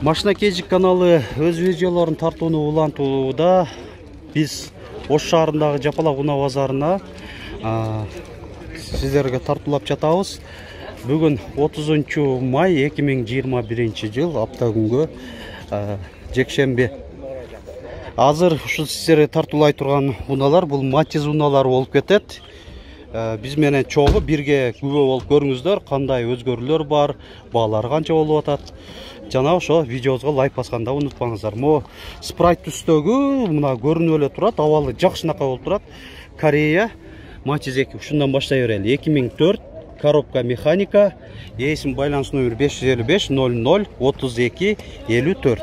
Машина Кежик каналы өз видеоларын тартууну улантууда. Биз Ош шаарындагы Жапалак унаа базарына сиздерге тартуулап жатабыз. Бүгүн 30 май 2021 жыл, апта күнгө жекшемби. Азыр ушул сиздерге тартуулай турган унаалар бул Матиз унаалары болуп кетет. Биз менен чогуу бирге күбө болуп көрүңүздөр, кандай өзгөрүүлөр бар, баалары канча болуп атат. Жана ошо видеобузга лайк басканда унутпаңыздар. Мо спрайт түстөгү мына көрүнүп эле турат, абалы жакшынака болуп турат. Корея Матиз 2 ушундан баштай берели. 2004 коробка механика, эсим байланыш номер 555 00 32 54.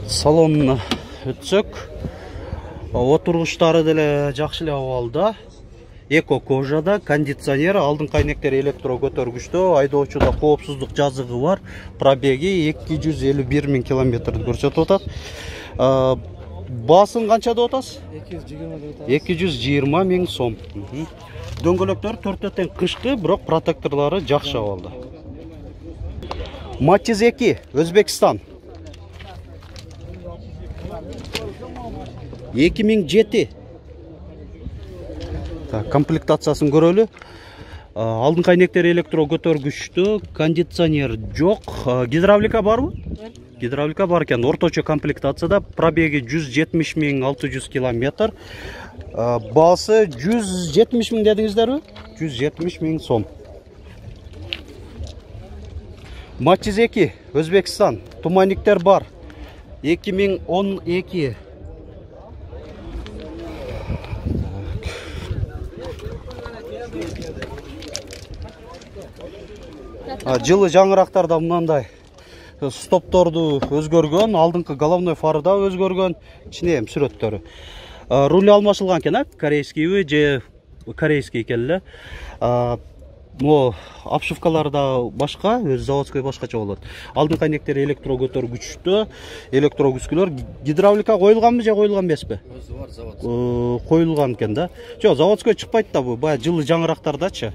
Салонуна өтсөк, отургучтары деле жакшы эле абалда. Эко кожада, кондиционер, алдыңкы айнектер электро көтөргүчтө, айдоочуда коопсуздук жазыгы бар. Пробеги 251 000 километрди көрсөтүп атат. Баасын канча деп атасыз? 220 000 сом. Дөңгөлөктөр 4 тең кышкы, бирок протекторлору жакшы абалда. Матиз 2, Өзбекстан. 2007. Комплектациясын көрөлү. Алдыңкы айнектер электро көтөргүчтүү, кондиционер жок. Гидравлика барбы? Гидравлика бар экен. Орточо комплектацияда, пробеги 170 600 километр. Баасы 170 000 дедиңиздерби? 170 000 сом. Матиз 2, Өзбекстан. Туманниктер бар. 2012. Жылы жаңырактарда мындай стопторду өзгөргөн, алдыңкы головной фары да өзгөргөн, ичине эми сүрөттөрү. Руль алмашылган экен, корейскийби же корейский экен эле. Мо обшивкалары да башка, өз заводской башкача болот. Алдыңкы айнектер электро көтөргүчтө, электро күскүлөр, гидравлика коюлганбы же коюлган эмеспи? Өзү бар, заводской. Коюлган экен да. Жок, заводской чыкпайт да бу, бая жылы жаңырактардачы.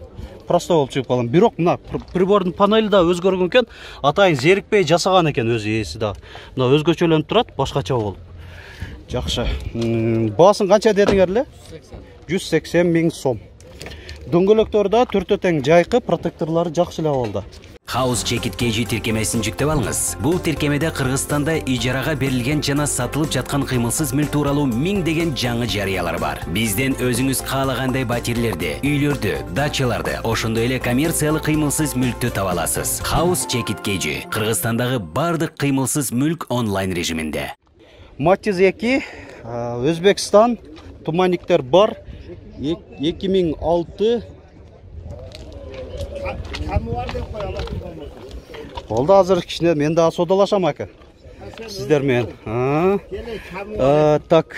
Просто болуп чыгып калган. Бирок мына прибордун панели да өзгөргөн экен, атайын зерикпей жасаган экен өз ээси да. Мына өзгөчөлөнүп турат, башкача болуп. Жакшы. Баасын канча дедиңер эле? 180 000 сом. Дөңгөлөктөрдө 4 тең жайкы, протекторлору жакшы эле абалда. House Jacket KG тиркемесин жүктөп алыңыз. Бул тиркемеде Кыргызстанда ижарага берилген жана сатылып жаткан кыймылсыз мүлк тууралуу миңдеген жаңы жарыялар бар. Бизден өзүңүз каалагандай батирлерди, үйлөрдү, дачаларды, ошондой эле коммерциялык кыймылсыз мүлктү таба аласыз. House Jacket KG Кыргызстандагы бардык кыймылсыз мүлк онлайн режиминде. Матиз 2, Өзбекстан, туманниктер бар. 2006. Oldu hazır kişine men daha sodalaşam aka. Sizler men. Так,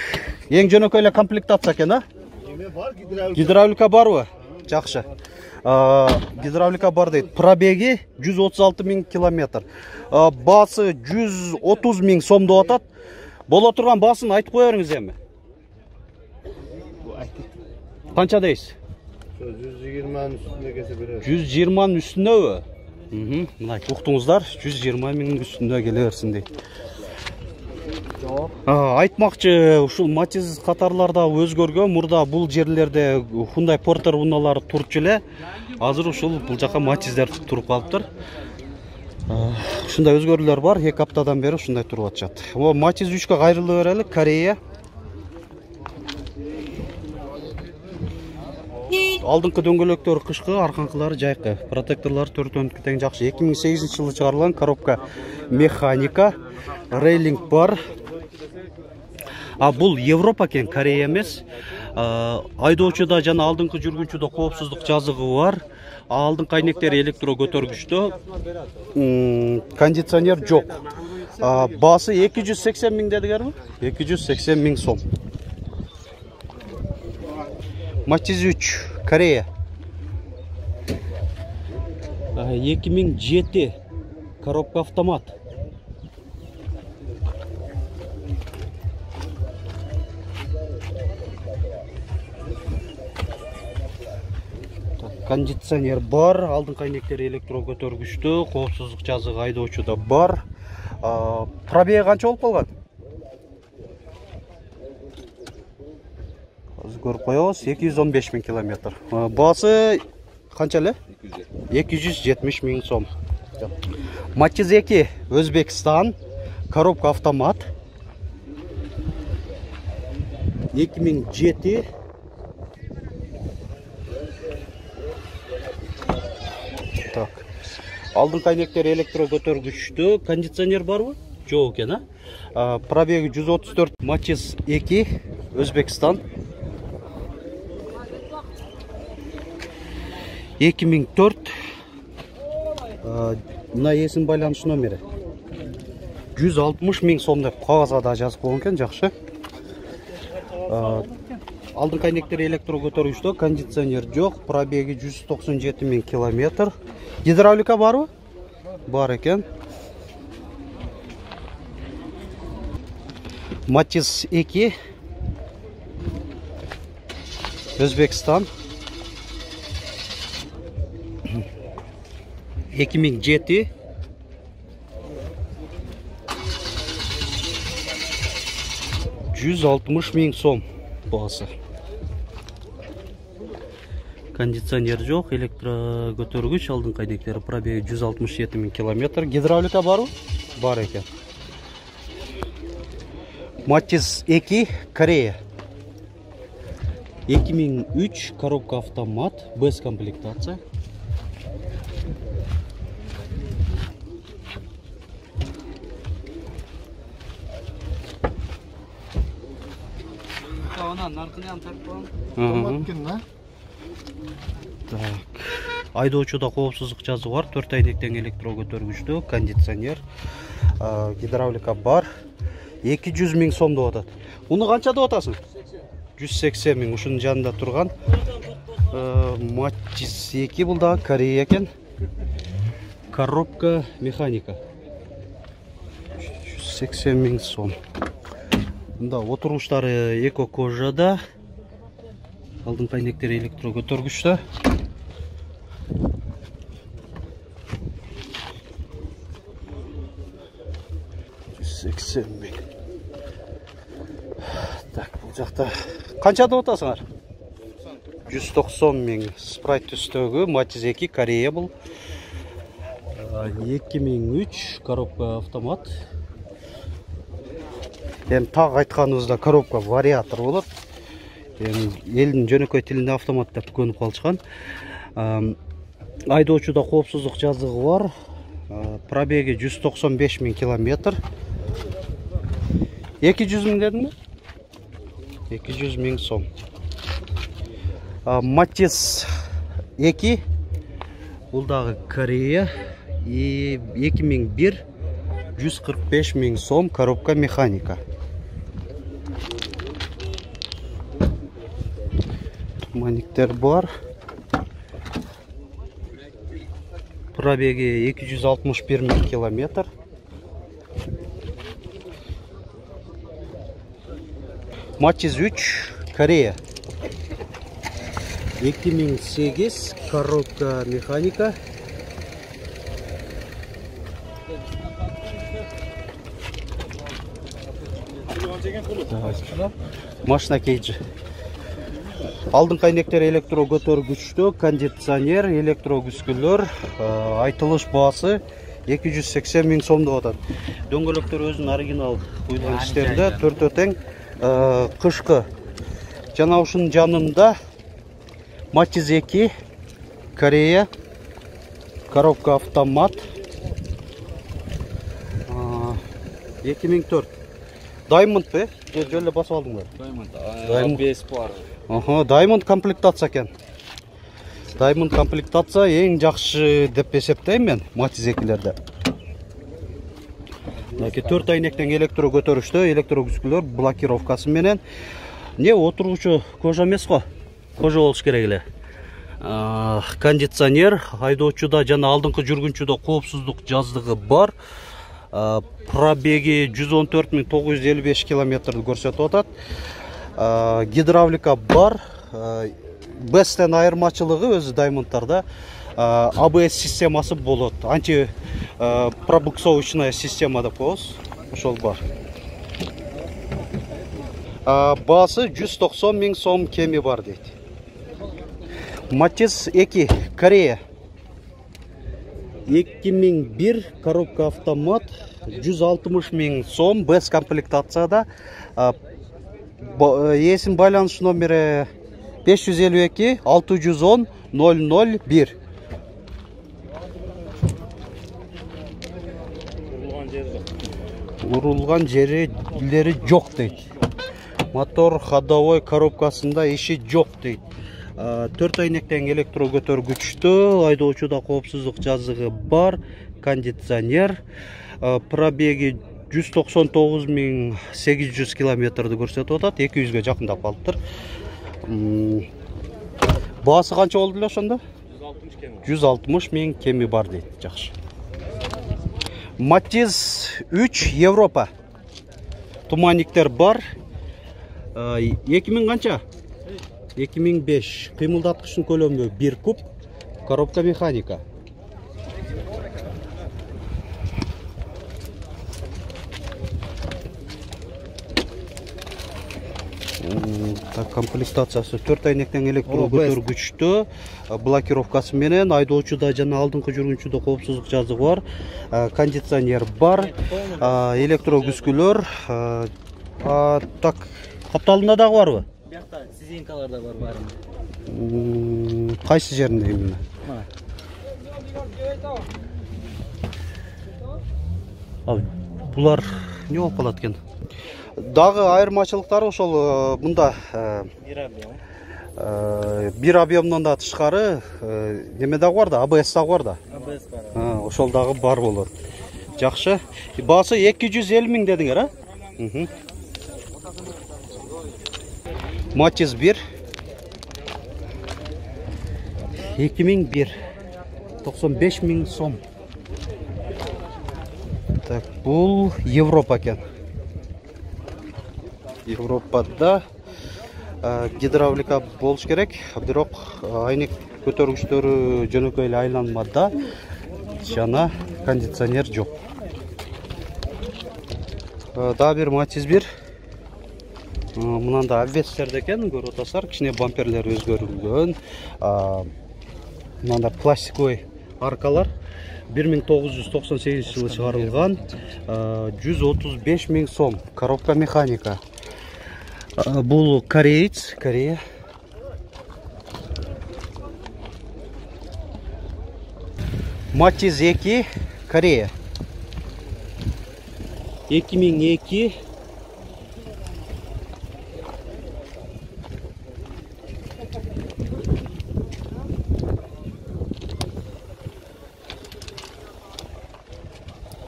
ең жөнөкөй эле комплектация экен, а? Гидравлика барбы? Жакшы. Гидравлика бар дейт. Пробеги 136 000 километр. Баасы 130 000 сом деп атат. Боло турган баасын айтып кое бериңиз эми. Канча дейсиз? 120'nın üstünde gelse biraz. 120'nın üstünde mi? Mına uqtuңuzдар, 120 000'nin üstünde geleversin deydi. Айтмакчы, ушул Матиз катарларда өзгөргөн, мурда бул жерлерде Hyundai Porter унаалары турчу эле. Азыр ушул бул жака Матиздер туруп калыптыр. Ушундай өзгөрүүлөр бар, 2 аптадан бери ушундай туруп атышат. Матиз 3-кө кайрылып берели, Корея. Алдыңкы дөңгөлөктөр кышкы, арканкылары жайкы. Протекторлор 4 тең жакшы. 2008 жылы чыгарылган коробка механика, рейлинг бар. Бул Европа экен, Корея эмес. Айдоочуда жана алдыңкы жүргүнчүдө коопсуздук жазыгы бар. Алдыңкы айнектер электро көтөргүчтө, кондиционер жок. Баасы 280 000 дедигерби? 280 000 сом. Матиз 3, Корея. 2007 коробка автомат. кондиционер бар, алдыңкы айнектер электро көтөргүчтүү, коопсуздук жазыгы айдоочуда бар. Пробеги канча болуп калган? Азыр көрүп коебуз, 215 000 километр. Баасы канча эле? 270 000 сом. Matiz 2 Өзбекстан, коробка автомат. 2007. Так. Алдыңкы айнектер электро көтөргүчтүү, кондиционер барбы? Жок экен, Пробеги 134. Matiz 2 Өзбекстан. 2004. Мына есім байланыш номері 160 000 сом деп кагазга да жазып койгон экен, жакшы. Алдыңкы айнектер электро көтөргүчтүү, кондиционер жок, пробеги 197 000 километр. Гидравлика барбы? Бар экен. Matiz 2 Өзбекстан. 2007. $160 000 сом баасы. Кондиционер жок, электро көтөргүч, алдыңкы айнектери, пробеги 167 000 километр. Гидравлика барбы? Бар экен. Matiz 2 Корея. 2003, коробка автомат, без комплектация. Так. Айдоочуда коопсуздук жазыгы бар, 4 айнектен электро көтөргүчтүү, кондиционер, гидравлика бар. 200 000 сом деп атат. Уну канча деп атасың? 180 000. Ушунун жанында турган Matiz 2 бул да Корея экен. Коробка механика. 180 000 сом. Мында отургучтары эко кожада. Алдыңкы айнектери электро көтөргүчтүү. Так, бул жакта канча деп атасыңар? 190 000. Спрайт түстөгү Matiz 2 Корея бул. 2003 коробка автомат. Эми так айтканыбызда коробка вариатор болот. Элдин жөнөкөй тилинде автомат деп көнүп калышкан. Айдоочуда коопсуздук жазыгы бар. Пробеги 195 000 километр. 200 000 дедимби? 200 000 сом. Matiz 2 бул дагы Корея. 2001 145 000 сом, коробка механика. Маниктер бар. Пробеги 261 000 километр. Matiz 3 Корея. 2008 коробка механика. Машина кейджи. Алдыңкы айнектер электро көтөргүчтүү, кондиционер, электро күскүлөр, айтылыш баасы 280 000 сом деп атат. Дөңгөлөктөр өзүнүн оригинал куюлган иштерде, төртөө тең, кышкы. Жана ушунун жанында Matiz 2 Корея, коробка автомат. 2004. Diamond бе? Жөлі басып алдыңдар. Diamond. ABS бар. Diamond комплектация екен. Diamond комплектация ең жақсы деп есептеймін мен Matiz 2-лерде. 4 айнектен электро көтөрүштө, электро күскүлөр блокировкасы менен. Не отургучу кожа эмес го? Кожа болуш керек эле. Кондиционер, айдоочуда жана алдыңкы жүргүнчүдө коопсуздук жаздыгы бар. Пробеги 114 955 километрди көрсөтүп атат. Гидравлика бар. Бестен айырмачылыгы өзү Diamond'дарда ABS системасы болот. Анти пробуксовочная система деп коебуз. Ошол бар. Баасы 190 000 сом кеми бар дейт. Matiz 2 Корея 2001 коробка автомат 160 000 сом без комплектацияда. Есім байланыш номері 552 610 001. Урулган жерлери жок дейт. Мотор ходовой коробкасында иши жок дейт. 4 айнектен электро көтөргүчтүү, айдоочуда коопсуздук жазыгы бар, кондиционер, пробеги 199 800 километрди көрсөтүп атат, 200ге жакындап калыптыр. Баасы канча болду эле ошондо? 160 000 кеми бар дейт. Жакшы. Matiz 3 Европа. Туманниктер бар. 2000 канча? 2005. Кыймылдаткычтын көлөмү 1 куб. Коробка механика. Комплектациясы 4 айнектен электро көтөргүчтүү, блокировкасы менен, айдоочуда жана алдыңкы жүргүнчүдө коопсуздук жазыгы бар, кондиционер бар, электро күскүлөр. Так, капталында дагы барбы? Бияқта сизинкаларда бар баары. Кайсы жеринде именно? Булар не болуп калат экен? Дагы айырмачылыктары ошол мында бир объемдон да тышкары неме дагы бар да, ABS дагы бар да. ABS бар. Ошол дагы бар болот. Жакшы. Баасы 250 000 дедиңер, а? Matiz 1 2001 95 000 сом. Так, бул Европа экен. Европада гидравлика болуш керек, бирок айнек көтөргүчтөрү жөнөкөй эле айланмада, жана кондиционер жок. Дагы бир Matiz 1. Мынанда обвестер экен, көрүп атасыздар, кичине бамперлер өзгөрүлгөн. Мынанда пластиковый аркалар 1998 жылы чыгарылган, 135 000 сом. Коробка механика. Бул кореец, Корея. Matiz 2 Корея 2002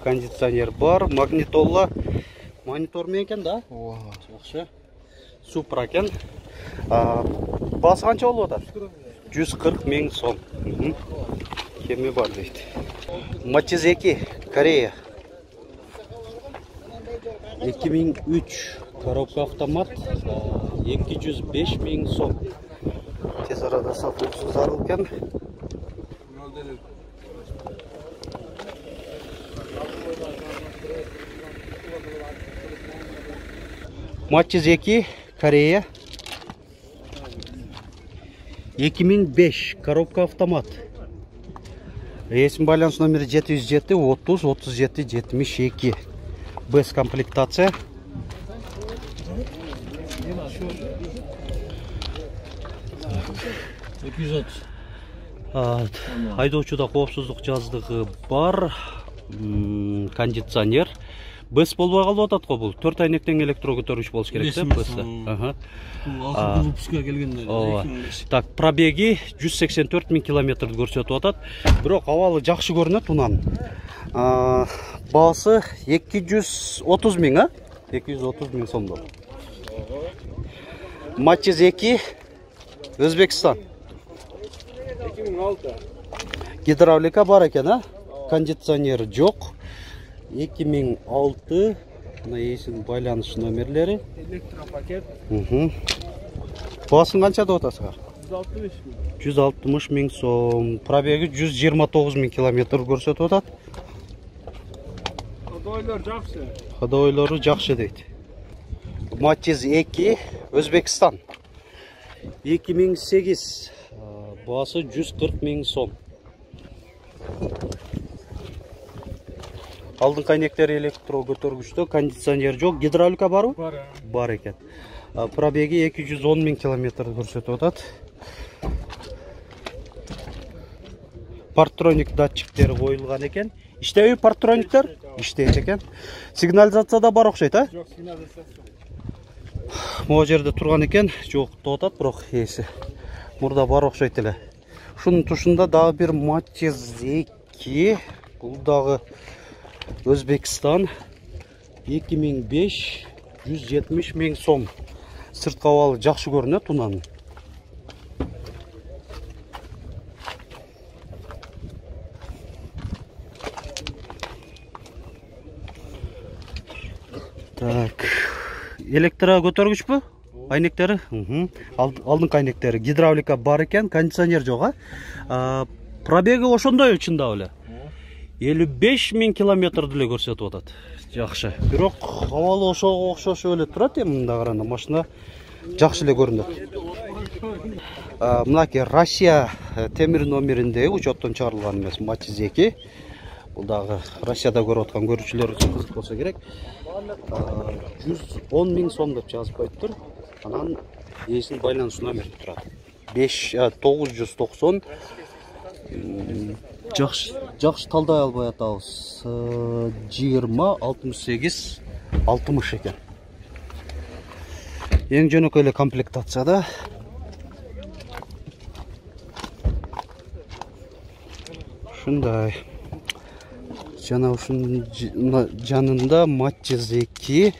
кондиционер бар, магнитола, монитор менен экен да? Жакшы. Супра экен. Баасы канча болуп атат? 140 000 сом. Кеми бар дейт. Matiz 2 Корея 2003 коробка автомат 205 000 сом. Тез арада сатылуусу зарыл экен. Matiz 2 Корея 2005 коробка автомат. Ресми байланыш номери 707 30 37 72. Без комплектация. Айдоочуда коопсуздук жаздыгы бар, кондиционер. Без болбой калып атат го бул. 4 айнектен электро көтөргүч болуш керек да, без. Акыркы выпуска келгенде. Так, пробеги 184 000 километрди көрсөтүп атат. Бирок абалы жакшы көрүнөт унан. Баасы 230 000, а? 230 000 сомдо. Matiz 2 Өзбекстан 2006. Гидравлика бар экен, а? Кондиционер жок. 2006 мына есин байланыш номерлери. Электропакет. Баасын канча деп атасыздар? 160 миң сом. Пробеги 129 миң километр көрсөтүп атат. Ходойлору жакшы дейт. Матиз 2 Өзбекстан. 2008 басы 140 миң сом. Алдын кайнектери электро көтөргүчтө, кондиционер жок, гидравлика барбы? Бар экен. Пробеги 210 миң километр көрсөтүп атат. Партроник датчиктери коюлган экен. Иштеби партрониктер? Иштейт экен. Сигнализация да бар окшойт, а? Жок, сигнализация. Могу жерде турган экен, жок деп атат, бирок ээси мурда бар окшойт эле. Ушунун тушунда дагы бир Матиз 2, бул дагы Өзбекстан, 2005 170 миң сом. Сырткы абалы жакшы көрүнөт унанын. Так, электро көтөргүчпү? Айнектери? Алдын кайнектери. Гидравлика бар экен, кондиционер жок, а? Пробеги ошондой чындап эле. 55 миң километр деле көрсөтүп атат. Жакшы. Бирок абалы ошого окшош эле турат эми мында караганда. Машина жакшы эле көрүнөт. Мынакей Россия темир номериндеги учеттон чыгарылган эмес Матиз 2. Бул дагы Россияда көрүп аткан көрүүчүлөр үчүн кызык болсо керек. 110 миң сом деп жазып коюптур. Анан ээсинин байланыш номери турат. 990 жакшы талдай албай атабыз. 20 68 60 экен. Эң жөнөкөй эле комплектацияда. Ушундай. Жана ушунун жанында Матиз 2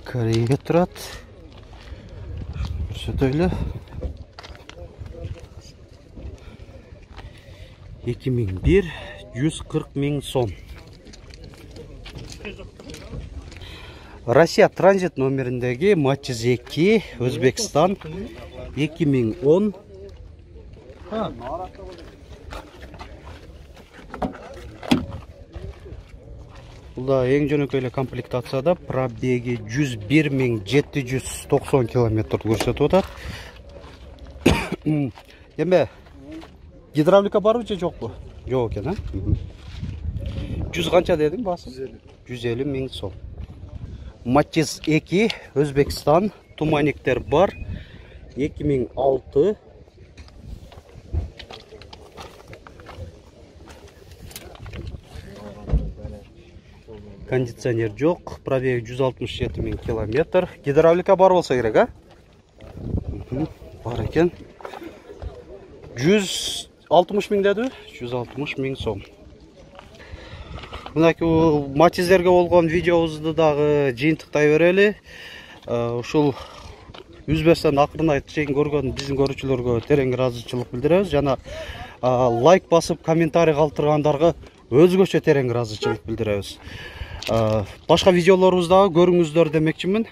Кореяга турат. Көрсөтөлү. 2001 140 миң сом. Россия транзит номериндеги Матиз 2 Өзбекстан 2010. Бул да эң жөнөкөй эле комплектацияда, пробеги 101 миң 790 километр көрсөтүп атат. Эме гидравлика барбы же жокпу? Жок экен, а? 100 канча дедиң басы? 150 миң сом. Матиз 2 Өзбекстан, туманиктер бар. 2006. Кондиционер жок, пробеги 167 миң километр. Гидравлика бар болсо керек, а? Бар экен. 160 миң деді? 160 миң сом. Мынакей Матиздерге болгон видеобузду дагы жыйынтыктай берели. Ушул үзбөстөн акырына чейин көргөн биздин көрүүчүлөргө терең ыраазычылык билдиребиз. Жана лайк басып, комментарий калтыргандарга өзгөчө терең ыраазычылык билдиребиз. Башка видеолорубузду дагы көрүңүздөр демекчимин.